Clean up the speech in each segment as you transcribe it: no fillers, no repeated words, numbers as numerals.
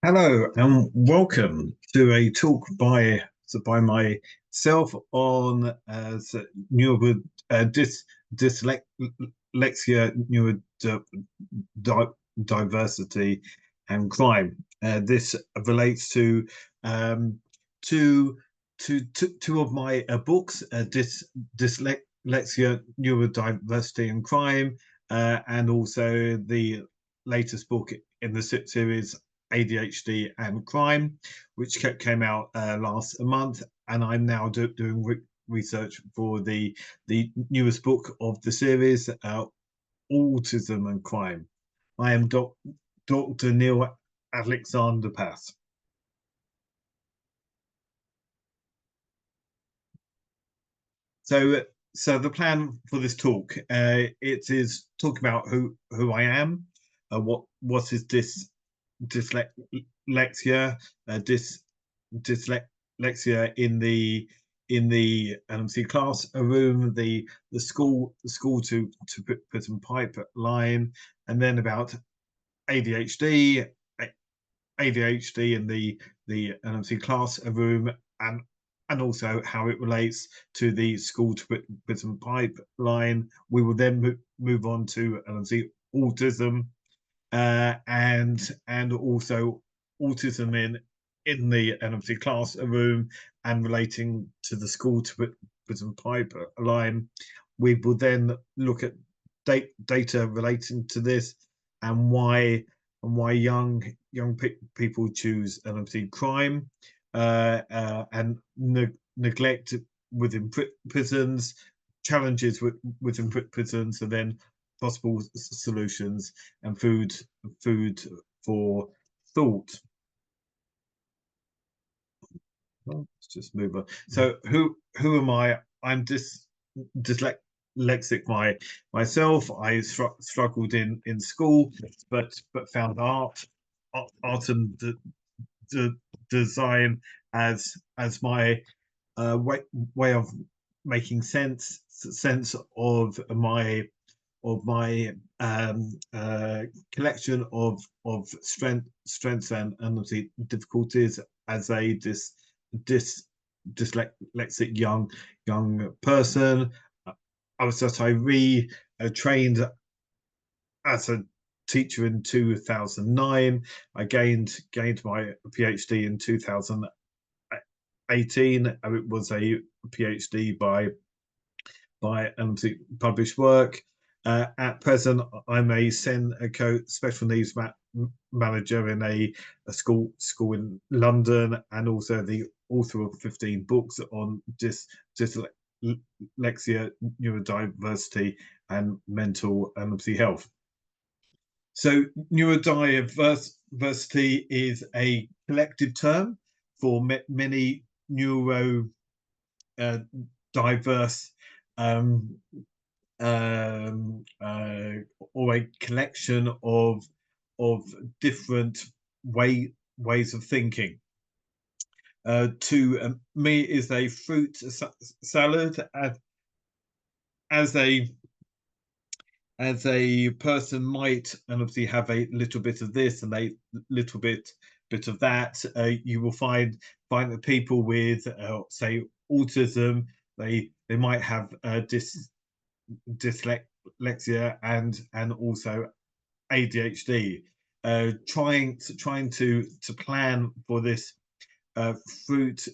Hello and welcome to a talk by myself on neuro dyslexia, neurodiversity, and crime. This relates um, to two of my books, dyslexia, neurodiversity, and crime, and also the latest book in the series ADHD and crime, which came out last month, and I'm now doing research for the newest book of the series, Autism and Crime. I am Dr. Neil Alexander Pass. So the plan for this talk, it is talk about who I am, what is dyslexia, dyslexia in the classroom, the school to prison pipeline, and then about ADHD, ADHD in the classroom, and also how it relates to the school to prison pipeline. We will then move on to autism, and also autism in the NMC classroom and relating to the school to prison pipeline. We will then look at data relating to this and why young people choose NMC crime, and neglect within prisons, challenges within prisons, and then possible solutions and food for thought. Well, let's just move on. So who am I? I'm dyslexic myself. I struggled in school, but found art and design as my way of making sense of my collection of strengths and obviously difficulties as a dyslexic young person. I was just I trained as a teacher in 2009. I gained my PhD in 2018. It was a PhD by published work. At present, I'm a SENCO special needs manager in a school in London, and also the author of 15 books on dyslexia, neurodiversity, and mental and health. So neurodiversity is a collective term for many neuro diverse or a collection of different ways of thinking. To me, is a fruit salad as a person might, and obviously have a little bit of this and a little bit of that. You will find that people with say autism, they might have dyslexia and also ADHD. Trying to plan for this fruit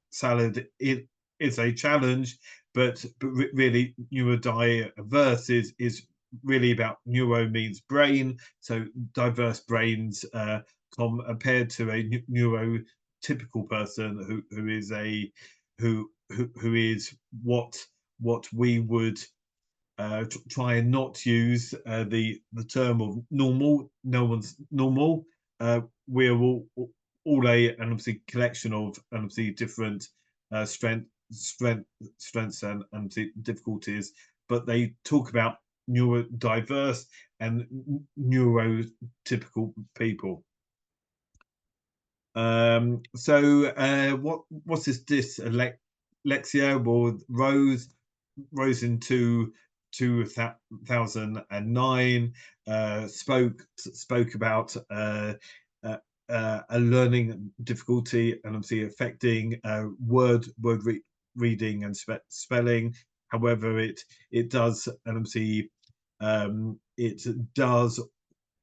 salad, it is a challenge, but really neurodiverse is really about neuro means brain, so diverse brains compared to a neurotypical person who is what we would try and not use the term of normal. No one's normal. We're all an obviously collection of obviously different strengths and difficulties, but they talk about neurodiverse and neurotypical people. What is dyslexia? Well, rose into 2009, spoke about a learning difficulty, and obviously affecting word reading and spelling. However, it does, and obviously it does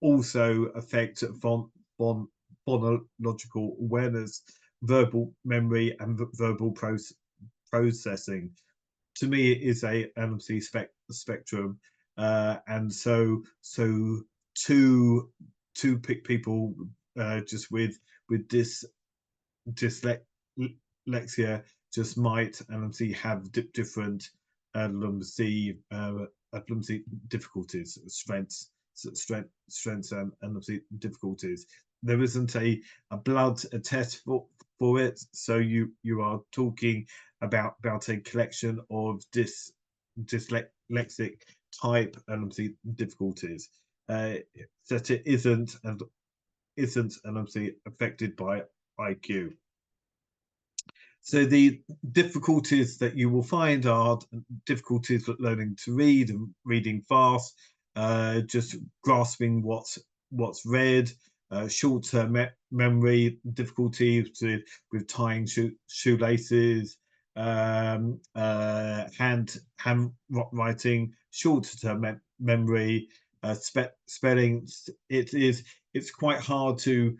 also affect phonological awareness, verbal memory, and verbal processing. To me, it is a obviously spectrum, and two people just with dyslexia just might and obviously have different difficulties, strengths, and obviously difficulties. There isn't a blood test for it, so you are talking about a collection of dyslexic type and obviously difficulties, that it isn't obviously affected by IQ. So the difficulties that you will find are difficulties with learning to read and reading fast, just grasping what's read, short-term memory difficulties with tying shoelaces, handwriting, short-term memory, spelling. It's quite hard to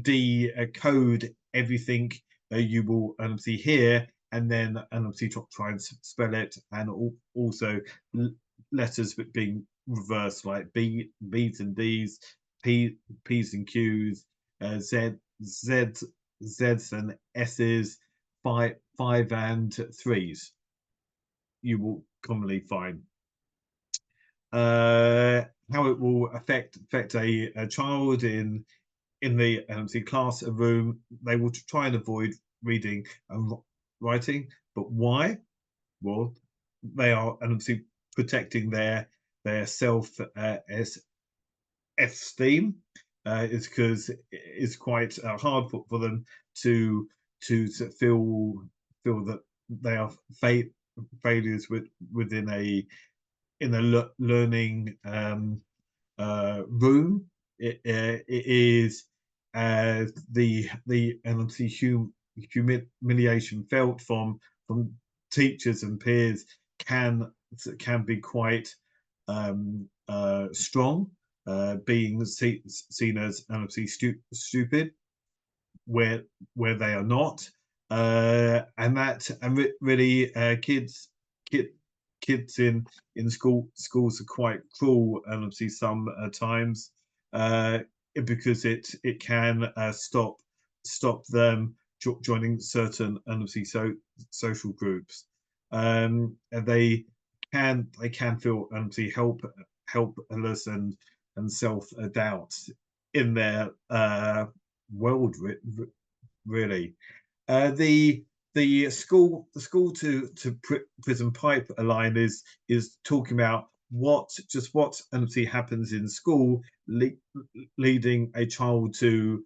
decode everything you will obviously hear, and then obviously try and spell it, and also letters being reversed, like B's and D's, P's and Q's, Z's and S's, five and threes. You will commonly find. How it will affect a child in the classroom. They will try and avoid reading and writing, but why? Well, they are obviously protecting their self esteem. Is because it's quite hard for them to feel that they are failures within a learning room. It is the humiliation felt from teachers and peers can be quite strong, being seen as obviously stupid where they are not, and really kids in schools are quite cruel, and obviously some times, because it can stop them joining certain and obviously social groups. And they can feel obviously helpless and self doubt in their world, really. The school to prison pipeline is talking about what obviously happens in school, leading a child to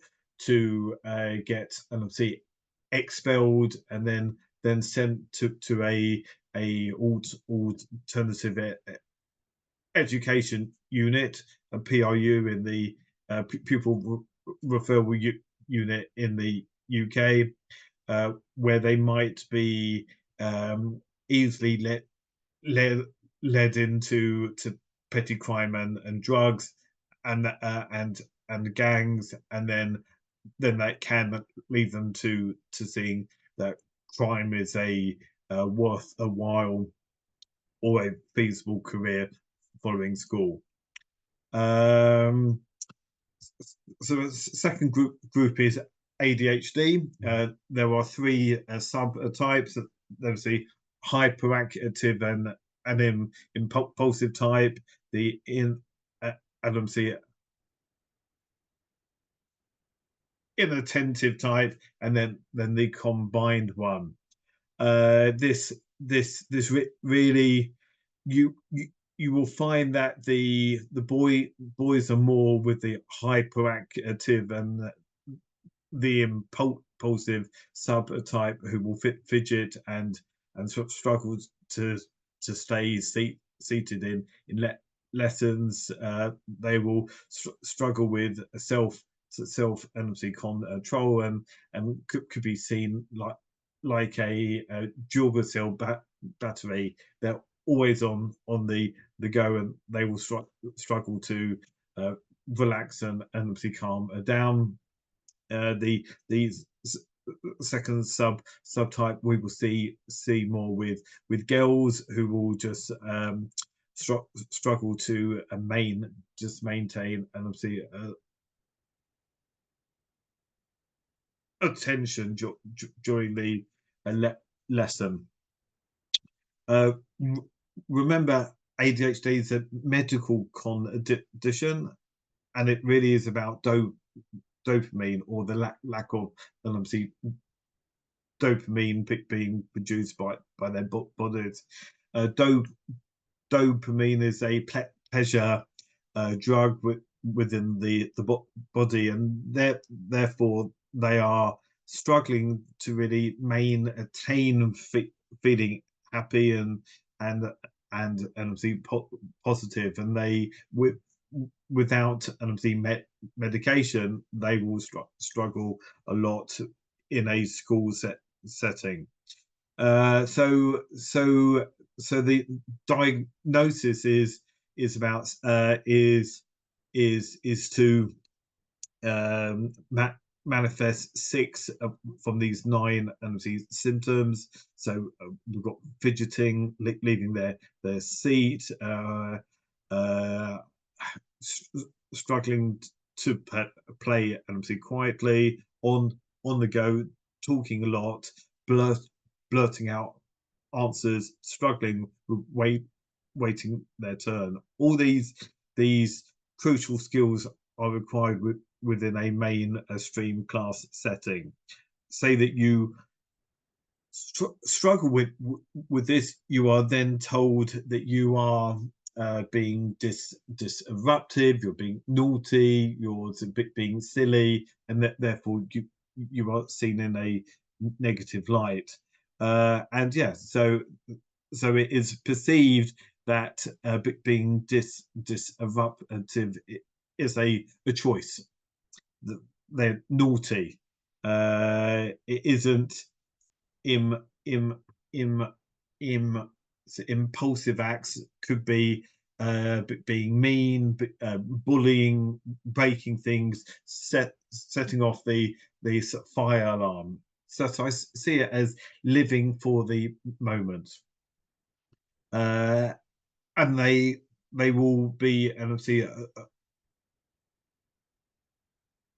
get obviously expelled, and then sent to a alternative education unit, a PRU in the pupil referral unit in the UK, where they might be easily led into petty crime and drugs and gangs, and then that can lead them to seeing that crime is a worth a while or a feasible career following school. So the second group is ADHD. There are three subtypes. There's the hyperactive and impulsive type, the inattentive type, and then the combined one. This really, you will find that the boys are more with the hyperactive and the impulsive subtype, who will fidget and sort of struggle to stay seated in lessons. They will struggle with self self and obviously control, and could be seen like a dual cell battery. They're always on the go, and they will struggle to relax and obviously calm down. These second subtype we will see more with girls who will just struggle to maintain and obviously attention during the lesson. Remember, ADHD is a medical condition, and it really is about dopamine, or the lack of, and obviously dopamine being produced by their bodies. Dopamine is a pleasure drug within the body, and therefore they are struggling to really maintain feeling happy and obviously positive, and they without obviously medication they will struggle a lot in a school setting. So the diagnosis is about is to manifest 6 from these 9 symptoms. So we've got fidgeting, leaving their seat, struggling to play and obviously quietly, on the go, talking a lot, blurting out answers, struggling with waiting their turn. All these crucial skills are required within a mainstream class setting. Say that you struggle with this, you are then told that you are being disruptive, you're being naughty, you're being silly, and that therefore you are seen in a negative light. And yes, so it is perceived that being disruptive is a choice. They're naughty. It isn't impulsive acts. Could be being mean, bullying, breaking things, setting off the fire alarm. So I see it as living for the moment, and they will be, and obviously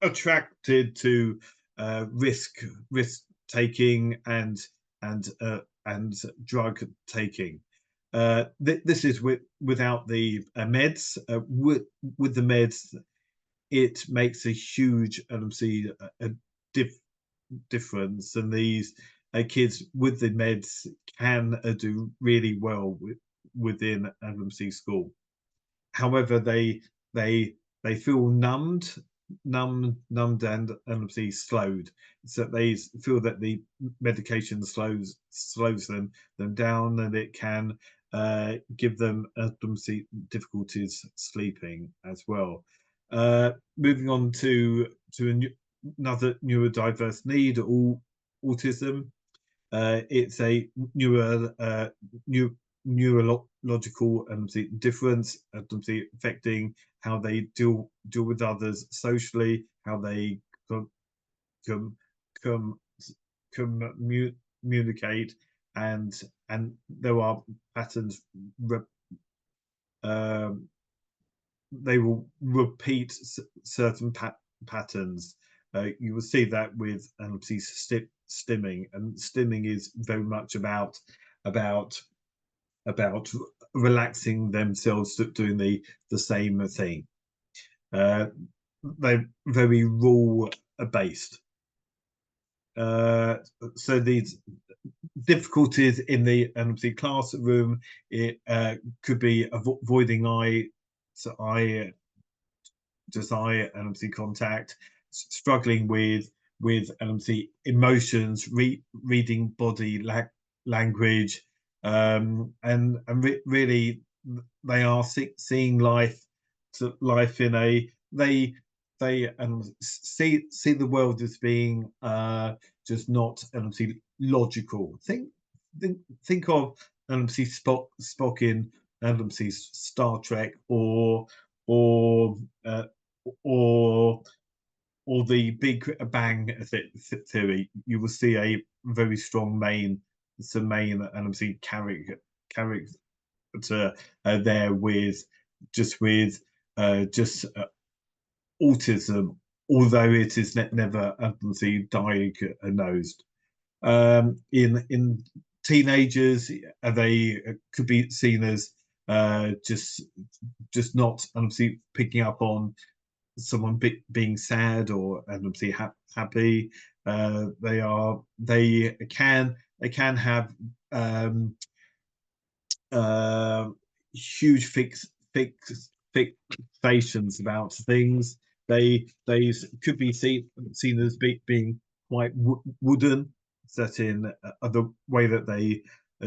attracted to risk taking and drug taking. This is without the meds. With the meds, it makes a huge, obviously, a difference, and these kids with the meds can do really well within LMC school. However, they feel numbed and obviously slowed, so they feel that the medication slows them down, and it can give them obviously difficulties sleeping as well. Moving on to another neurodiverse need, autism. It's a neurological difference, affecting how they deal with others socially, how they communicate, and there are patterns. They will repeat certain patterns. You will see that with stimming, and stimming is very much about relaxing themselves, doing the same thing. They're very rule based. So these difficulties in the classroom, it could be avoiding eye contact, struggling with emotions, reading body language, and really they are seeing life in a they see the world as being just not logical. Think of Spock in Star Trek, or uh, or or the Big Bang theory. You will see a very strong main character there with just just autism, although it is never diagnosed. In teenagers, they could be seen as just not picking up on someone being sad or happy. They can have um, uh, huge fixations about things. They could be seen as being quite wooden, set in the way that they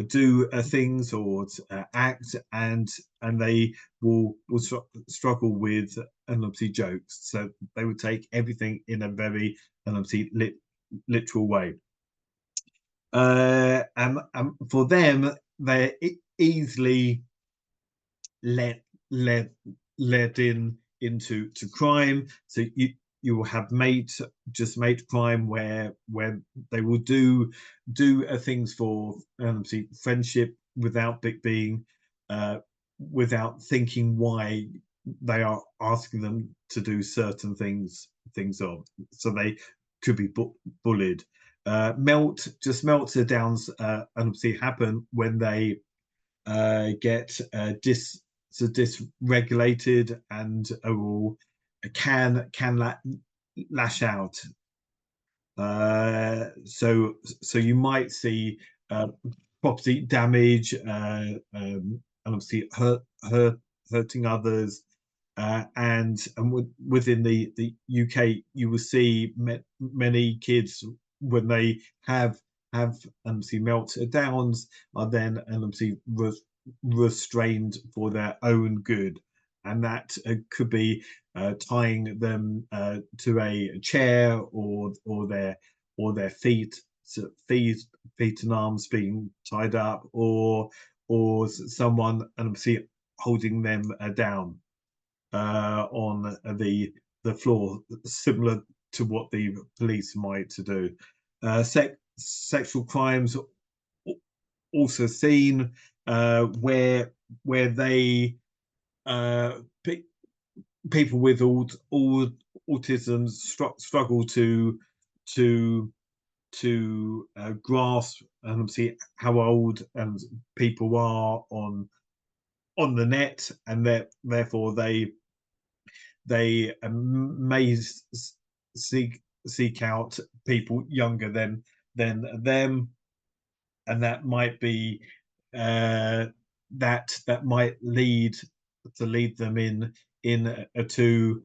do things or act, and they will struggle with jokes. So they would take everything in a very literal way. And for them, they're easily led led led into crime. So you will have mate crime where they will do things for friendship without being without thinking why they are asking them to do certain things of. So they could be bullied. Meltdowns happen when they get dysregulated and will can lash out. So you might see property damage, and obviously hurting others. And within the UK, you will see many kids when they have meltdowns are then restrained for their own good, and that could be tying them to a chair or their feet, so feet and arms being tied up, or someone holding them down on the floor, similar to what the police might do. Sexual crimes also seen where they people with autism struggle to grasp and see how old people are on the net, and therefore they may seek out people younger than them, and that might be that might lead them in to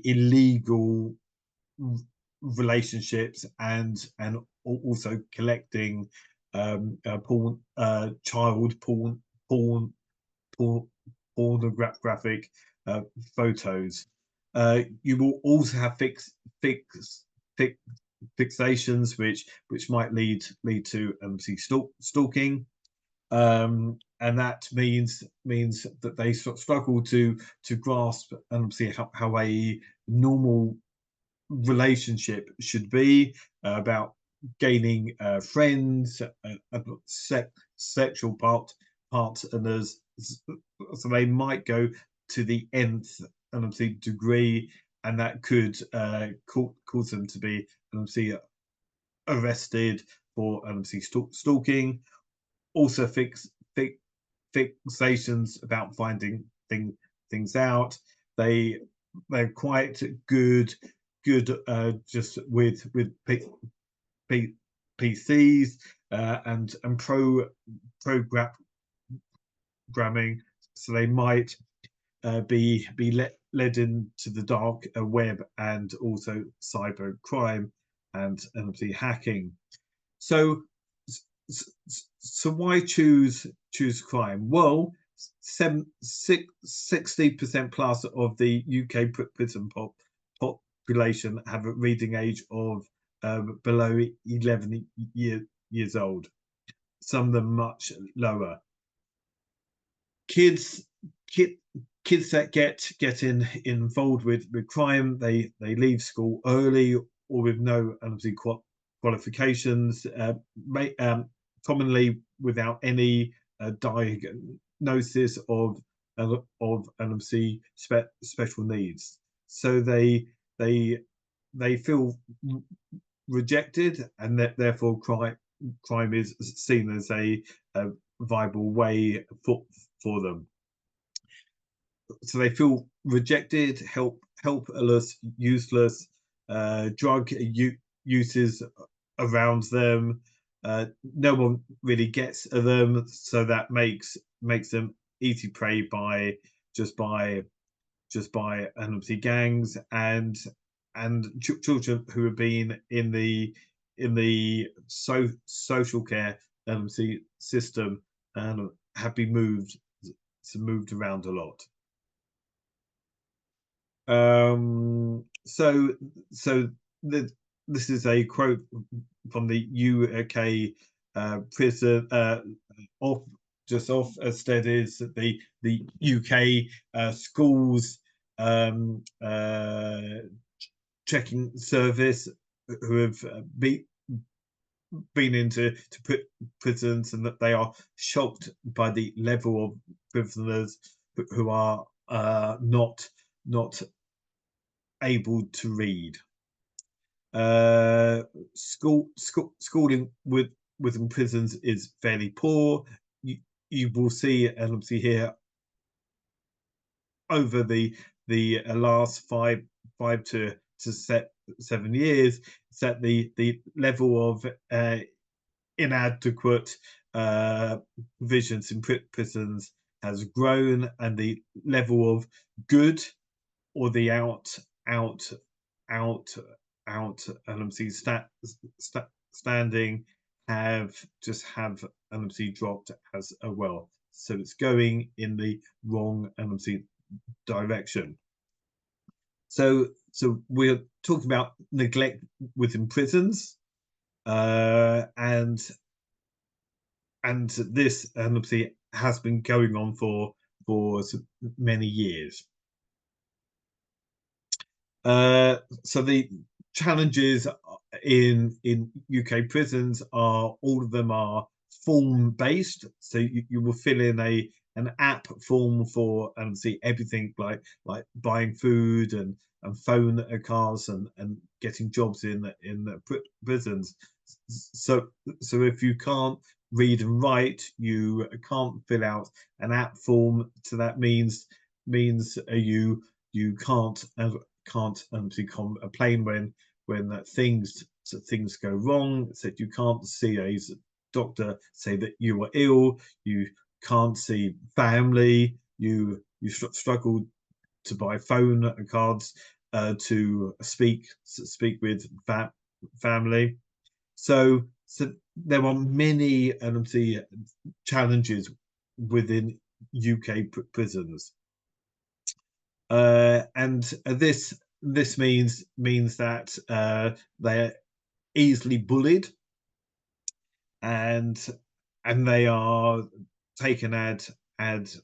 illegal relationships, and also collecting child porn, porn pornographic photos. You will also have fixations which might lead to stalking, and that means that they struggle to grasp and see how a normal relationship should be, about gaining friends, sexual partners. So they might go to the nth degree, and that could cause them to be arrested for stalking. Also fixations about finding things out. They're quite good just with PCs and programming. So they might be led into the dark web, and also cyber crime and hacking. So why choose crime? Well, 60% plus of the UK prison population have a reading age of below 11 years old. Some of them much lower. Kids, kids that get involved with crime, they leave school early or with no qualifications, commonly without any diagnosis of special needs. So they feel rejected, and that therefore crime is seen as a viable way for them. So they feel rejected, helpless, useless. Drug uses around them. No one really gets them, so that makes them easy prey by gangs and children who have been in the social care system and have been moved around a lot. This is a quote from the UK prison off studies that the UK schools checking service who have been into prisons, and that they are shocked by the level of prisoners who are not able to read. Schooling within prisons is fairly poor. You will see, and obviously here, over the last 5 to 7 years, that the level of inadequate provisions in prisons has grown, and the level of good or the standing have dropped as well. So it's going in the wrong direction. So we're talking about neglect within prisons, and this has been going on for many years. So the challenges in UK prisons are, all of them are form based. So you will fill in an app form for everything like buying food and phone cars and getting jobs in prisons. So if you can't read and write, you can't fill out an app form. So that means you can't complain when things go wrong. So you can't see a doctor say that you are ill. You can't see family. You struggle to buy phone cards to speak with family. So there are many challenges within UK prisons. And this means that they're easily bullied, and they are taken advantage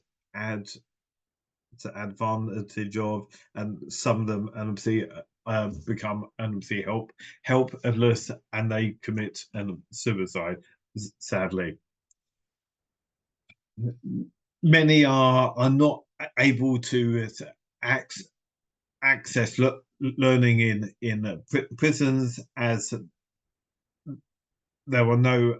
of, and some of them become helpless, and they commit suicide, sadly. Many are not able to access learning in prisons, as there are no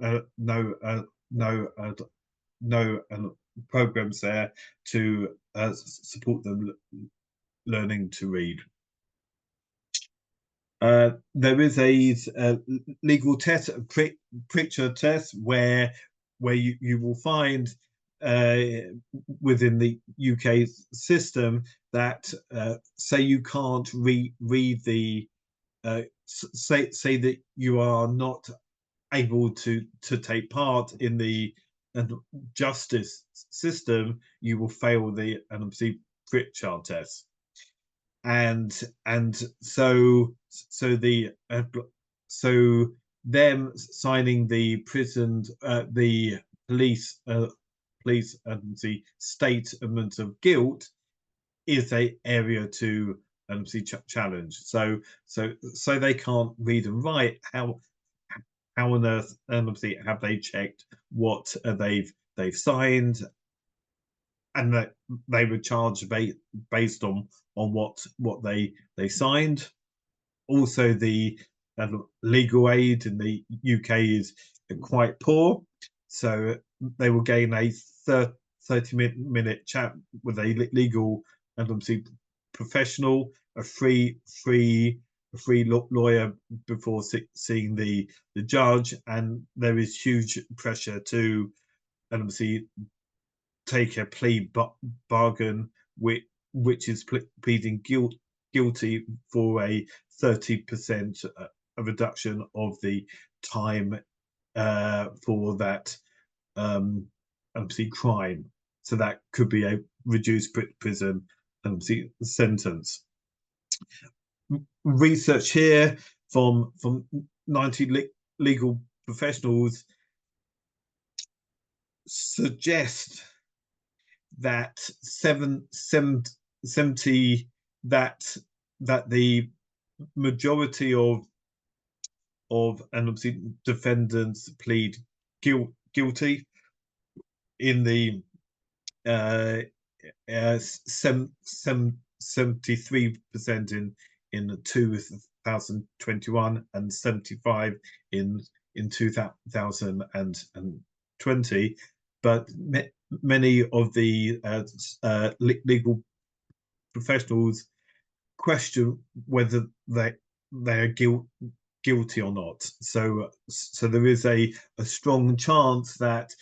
programs there to support them learning to read. There is a legal test, a picture test, where you will find within the UK system that say you can't read the say that you are not able to take part in the justice system, you will fail the Pritchard test. And so them signing the the police and the statement of guilt is a area to challenge. So they can't read and write. How on earth have they checked what they've signed, and that they were charged based on what they signed. Also, the legal aid in the UK is quite poor, so they will gain a 30-minute chat with a legal and professional, a free lawyer before seeing the judge, and there is huge pressure to take a plea bargain, which is pleading guilty for a 30% reduction of the time for that crime. So that could be a reduced prison sentence. Research here from 90 legal professionals suggest that 70 that the majority of defendants plead guilty in the 73% in 2021 and 75 in 2020, but many of the legal professionals question whether they are guilty or not. So there is a strong chance that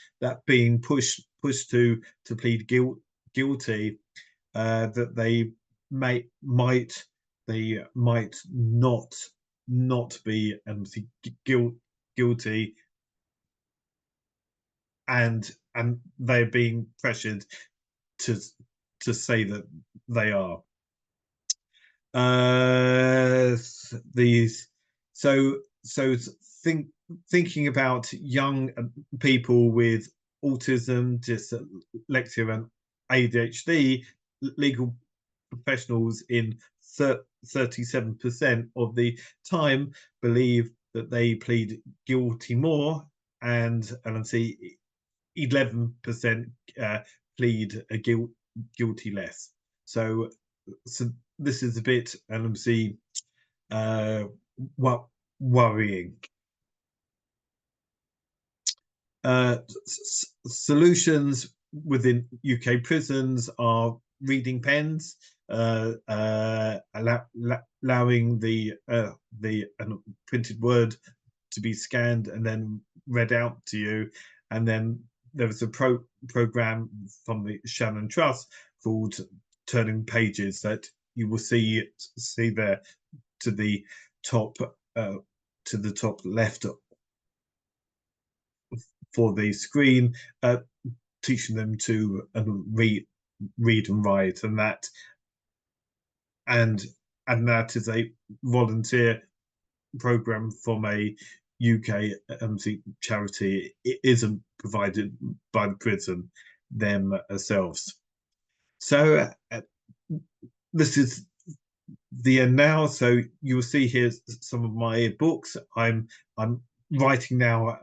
being pushed to plead guilty, that they might not be guilty, and they're being pressured to say that they are. Thinking about young people with autism, dyslexia, and ADHD, legal professionals in 37% of the time believe that they plead guilty more, and 11% plead guilty less. So this is a bit worrying. Solutions within UK prisons are reading pens, allowing the printed word to be scanned and then read out to you. And then there was a program from the Shannon Trust called Turning Pages that you will see there to the top left for the screen, teaching them to read and write, and that is a volunteer program from a UK charity. It isn't provided by the prison themselves. So this is the end now. So you will see here some of my books. I'm writing now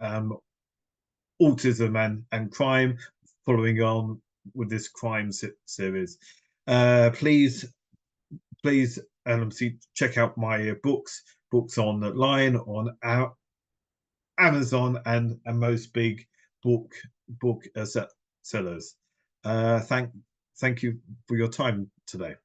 autism and crime, following on with this crime series. Please check out my books online on Amazon and most big book sellers. Thank you for your time today.